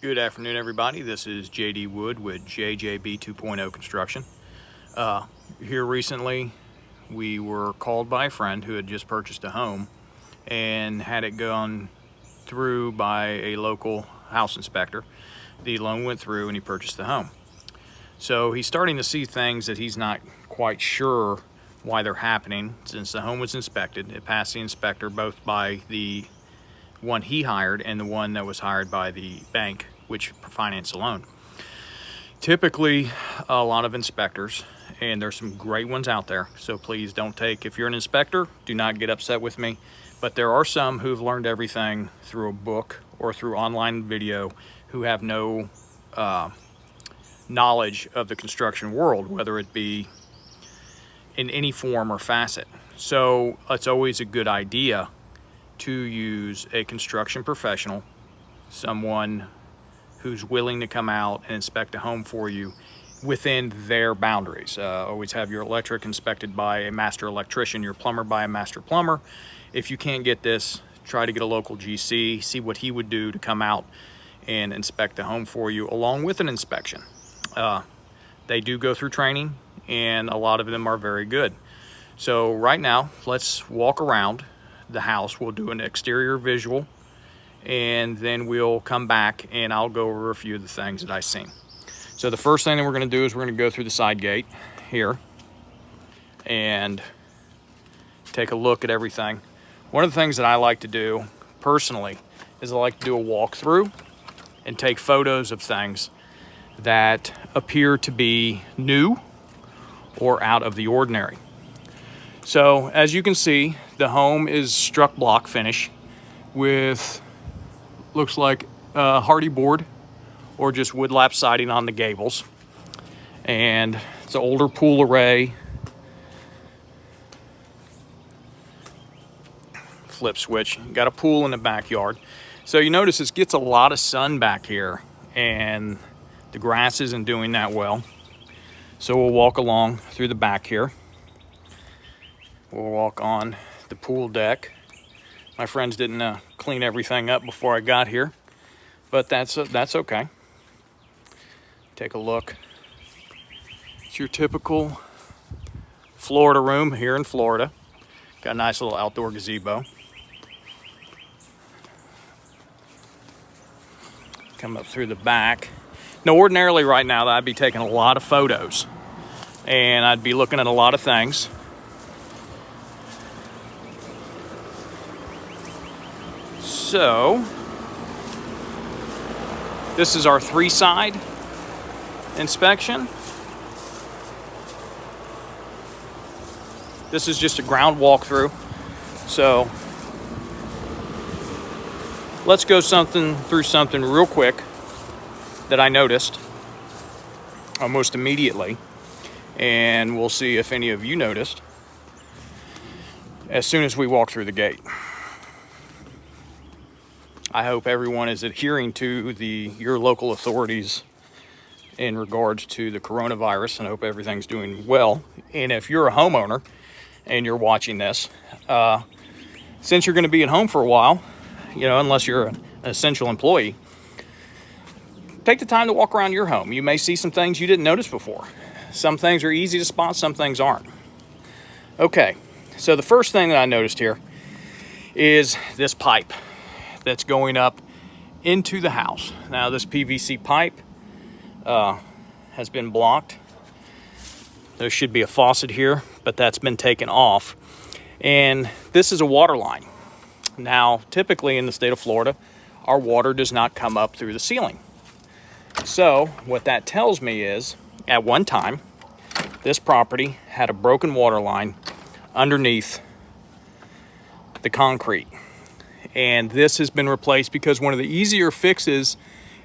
Good afternoon, everybody. This is JD Wood with JJB 2.0 Construction. Here recently, we were called by a friend who had just purchased a home and had it gone through by a local house inspector. The loan went through and he purchased the home. So he's starting to see things that he's not quite sure why they're happening. Since the home was inspected, it passed the inspector both by the one he hired and the one that was hired by the bank which financed the loan. Typically, a lot of inspectors, and there's some great ones out there, so please don't take, if you're an inspector, do not get upset with me, but there are some who've learned everything through a book or through online video who have no knowledge of the construction world, whether it be in any form or facet. So it's always a good idea to use a construction professional, someone who's willing to come out and inspect a home for you within their boundaries. Always have your electric inspected by a master electrician, your plumber by a master plumber. If you can't get this, try to get a local GC, see what he would do to come out and inspect the home for you along with an inspection. They do go through training, and a lot of them are very good. So right now, let's walk around the house. We'll do an exterior visual, and then we'll come back and I'll go over a few of the things that I've seen. So the first thing that we're going to do is we're going to go through the side gate here and take a look at everything. One of the things that I like to do personally is I like to do a walkthrough and take photos of things that appear to be new or out of the ordinary. So as you can see, the home is struck block finish with, looks like hardy board or just wood lap siding on the gables. And it's an older pool array. Flip switch, got a pool in the backyard. So you notice this gets a lot of sun back here and the grass isn't doing that well. So we'll walk along through the back here. We'll walk on the pool deck. My friends didn't clean everything up before I got here, but that's okay. Take a look. It's your typical Florida room here in Florida. Got a nice little outdoor gazebo. Come up through the back. Now, ordinarily right now, I'd be taking a lot of photos and I'd be looking at a lot of things. So, this is our 3-side inspection. This is just a ground walkthrough. So, let's go through something real quick that I noticed almost immediately, and we'll see if any of you noticed as soon as we walk through the gate. I hope everyone is adhering to your local authorities in regards to the coronavirus, and I hope everything's doing well. And if you're a homeowner and you're watching this, since you're going to be at home for a while, unless you're an essential employee, take the time to walk around your home. You may see some things you didn't notice before. Some things are easy to spot, some things aren't. Okay, so the first thing that I noticed here is this pipe that's going up into the house. Now this PVC pipe has been blocked. There should be a faucet here, but that's been taken off. And this is a water line. Now, typically in the state of Florida, our water does not come up through the ceiling. So what that tells me is, at one time, this property had a broken water line underneath the concrete. And this has been replaced because one of the easier fixes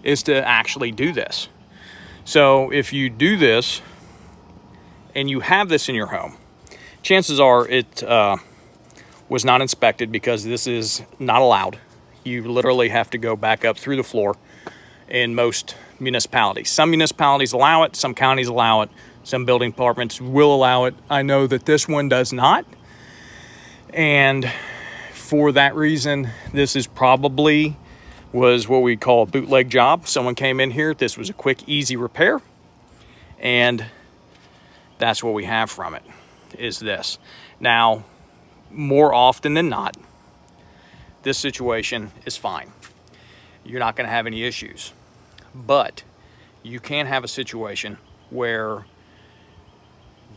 is to actually do this. So if you do this and you have this in your home, chances are it was not inspected because this is not allowed. You literally have to go back up through the floor in most municipalities. Some municipalities allow it, some counties allow it, some building departments will allow it. I know that this one does not. And for that reason, this is probably was what we call a bootleg job. Someone came in here. This was a quick, easy repair. And that's what we have from it, is this. Now, more often than not, this situation is fine. You're not going to have any issues. But you can have a situation where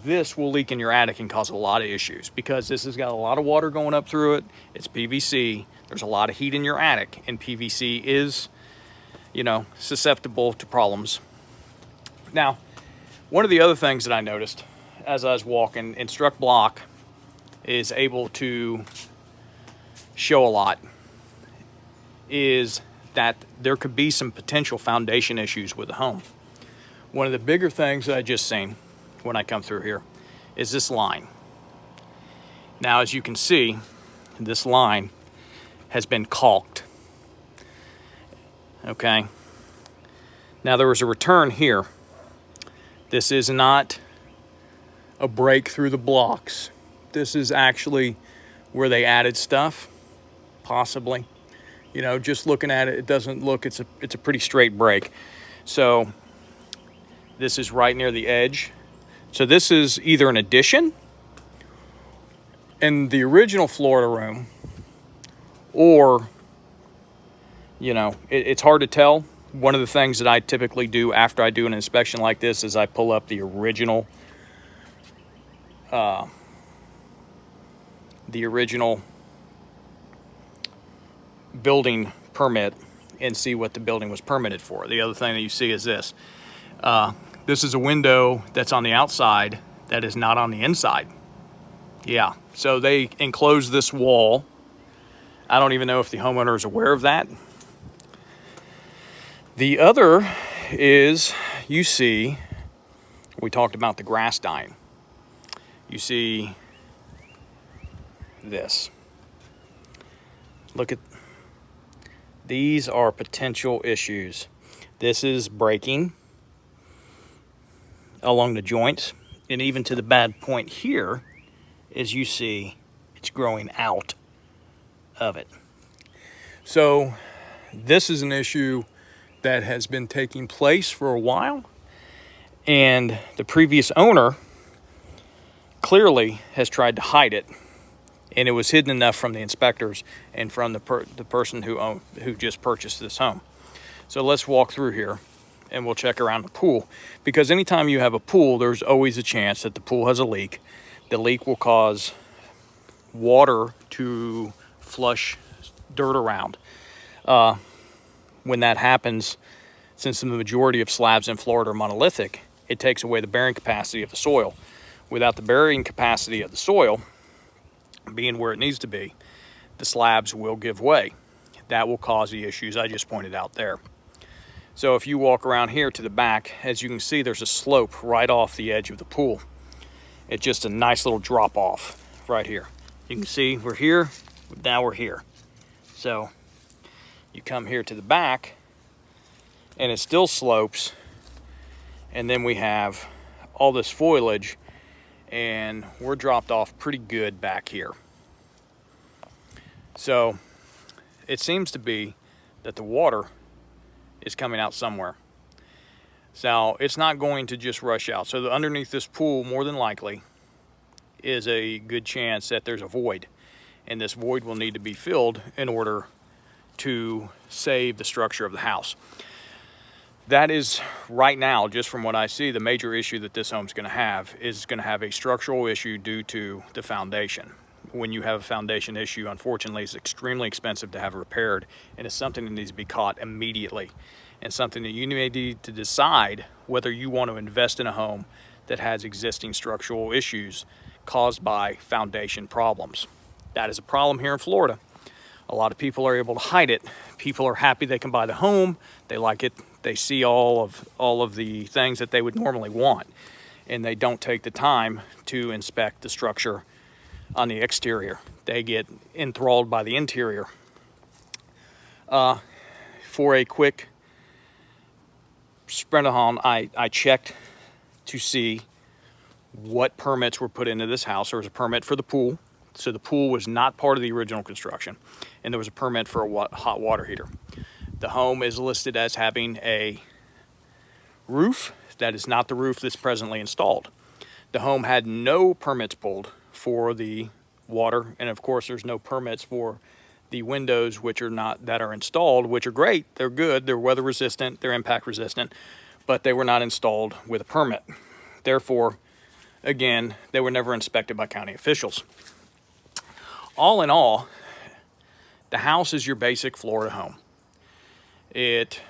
this will leak in your attic and cause a lot of issues, because this has got a lot of water going up through it. It's PVC. There's a lot of heat in your attic, and PVC is, you know, susceptible to problems. Now, one of the other things that I noticed as I was walking, Instruct Block is able to show a lot, is that there could be some potential foundation issues with the home. One of the bigger things that I just seen when I come through here is this line. Now, as you can see, this line has been caulked. Okay. Now, there was a return here. This is not a break through the blocks. This is actually where they added stuff, possibly. You know, just looking at it, it doesn't look, it's a pretty straight break. So this is right near the edge. So this is either an addition in the original Florida room, or, you know, it's hard to tell. One of the things that I typically do after I do an inspection like this is I pull up the original building permit and see what the building was permitted for. The other thing that you see is this. This is a window that's on the outside that is not on the inside. Yeah, so they enclosed this wall. I don't even know if the homeowner is aware of that. The other is, you see, we talked about the grass dying. You see this. Look at, these are potential issues. This is breaking along the joints, and even to the bad point here, as you see, it's growing out of it. So this is an issue that has been taking place for a while, and the previous owner clearly has tried to hide it, and it was hidden enough from the inspectors and from the person who just purchased this home. So let's walk through here and we'll check around the pool, because anytime you have a pool, there's always a chance that the pool has a leak. The leak will cause water to flush dirt around. When that happens, since the majority of slabs in Florida are monolithic, it takes away the bearing capacity of the soil. Without the bearing capacity of the soil being where it needs to be, the slabs will give way. That will cause the issues I just pointed out there. So if you walk around here to the back, as you can see, there's a slope right off the edge of the pool. It's just a nice little drop off right here. You can see we're here, now we're here. So you come here to the back and it still slopes, and then we have all this foliage, and we're dropped off pretty good back here. So it seems to be that the water is coming out somewhere. So it's not going to just rush out. So underneath this pool, more than likely, is a good chance that there's a void, and this void will need to be filled in order to save the structure of the house. That is, right now, just from what I see, the major issue that this home's going to have is going to have a structural issue due to the foundation. When you have a foundation issue, unfortunately, it's extremely expensive to have repaired, and it's something that needs to be caught immediately, and something that you may need to decide whether you want to invest in a home that has existing structural issues caused by foundation problems. That is a problem here in Florida. A lot of people are able to hide it. People are happy they can buy the home. They like it. They see all of the things that they would normally want, and they don't take the time to inspect the structure on the exterior. They get enthralled by the interior. For a quick spread on, I checked to see what permits were put into this house. There was a permit for the pool, so the pool was not part of the original construction, and there was a permit for a hot water heater. The home is listed as having a roof that is not the roof that's presently installed. The home had no permits pulled for the water, and of course there's no permits for the windows that are installed, which are great. They're good, they're weather resistant, they're impact resistant, but they were not installed with a permit. Therefore, again, they were never inspected by county officials. All in all, the house is your basic Florida home. It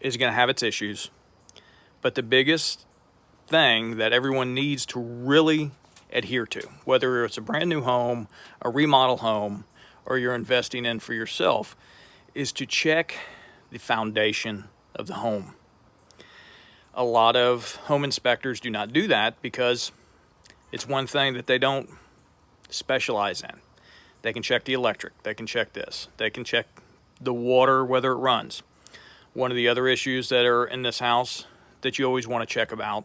is going to have its issues, but the biggest thing that everyone needs to really adhere to, whether it's a brand new home, a remodel home, or you're investing in for yourself, is to check the foundation of the home. A lot of home inspectors do not do that because it's one thing that they don't specialize in. They can check the electric, they can check this, they can check the water, whether it runs. One of the other issues that are in this house that you always want to check about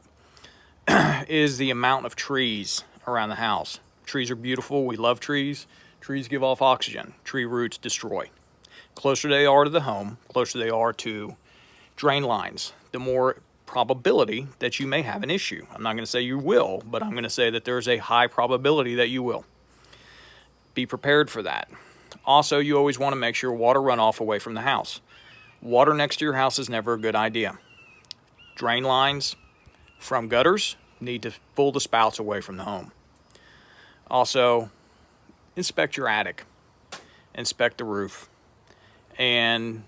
is the amount of trees around the house. Trees are beautiful, we love trees. Trees give off oxygen, tree roots destroy. Closer they are to the home, closer they are to drain lines, the more probability that you may have an issue. I'm not going to say you will, but I'm going to say that there's a high probability that you will. Be prepared for that. Also, you always want to make sure water runoff away from the house. Water next to your house is never a good idea. Drain lines from gutters need to pull the spouts away from the home. Also, inspect your attic, inspect the roof, and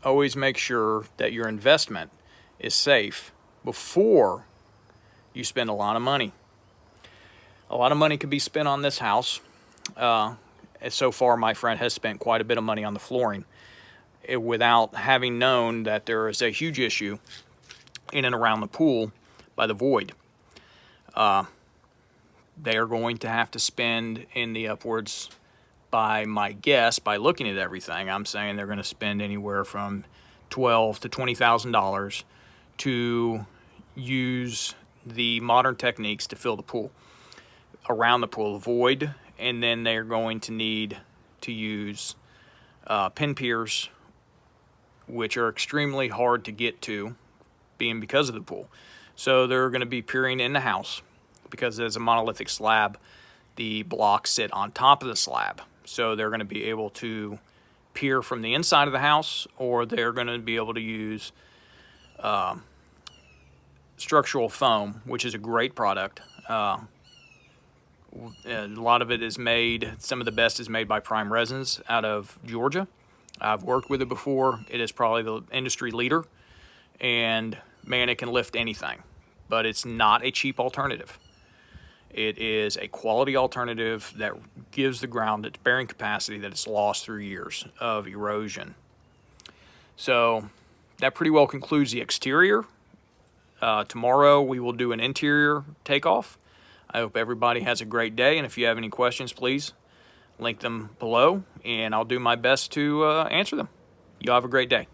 always make sure that your investment is safe before you spend a lot of money. A lot of money can be spent on this house. So far, my friend has spent quite a bit of money on the flooring without having known that there is a huge issue in and around the pool by the void. They are going to have to spend in the upwards, by my guess, by looking at everything, I'm saying they're going to spend anywhere from $12,000 to $20,000 to use the modern techniques to fill the pool, around the pool, void, and then they're going to need to use pin piers, which are extremely hard to get to, because of the pool. So they're going to be piering in the house because there's a monolithic slab. The blocks sit on top of the slab. So they're going to be able to pier from the inside of the house, or they're going to be able to use structural foam, which is a great product. A lot of it is made, some of the best is made by Prime Resins out of Georgia. I've worked with it before. It is probably the industry leader, and man, it can lift anything, but it's not a cheap alternative. It is a quality alternative that gives the ground its bearing capacity that it's lost through years of erosion. So that pretty well concludes the exterior. Tomorrow we will do an interior takeoff. I hope everybody has a great day, and if you have any questions, please link them below, and I'll do my best to answer them. You have a great day.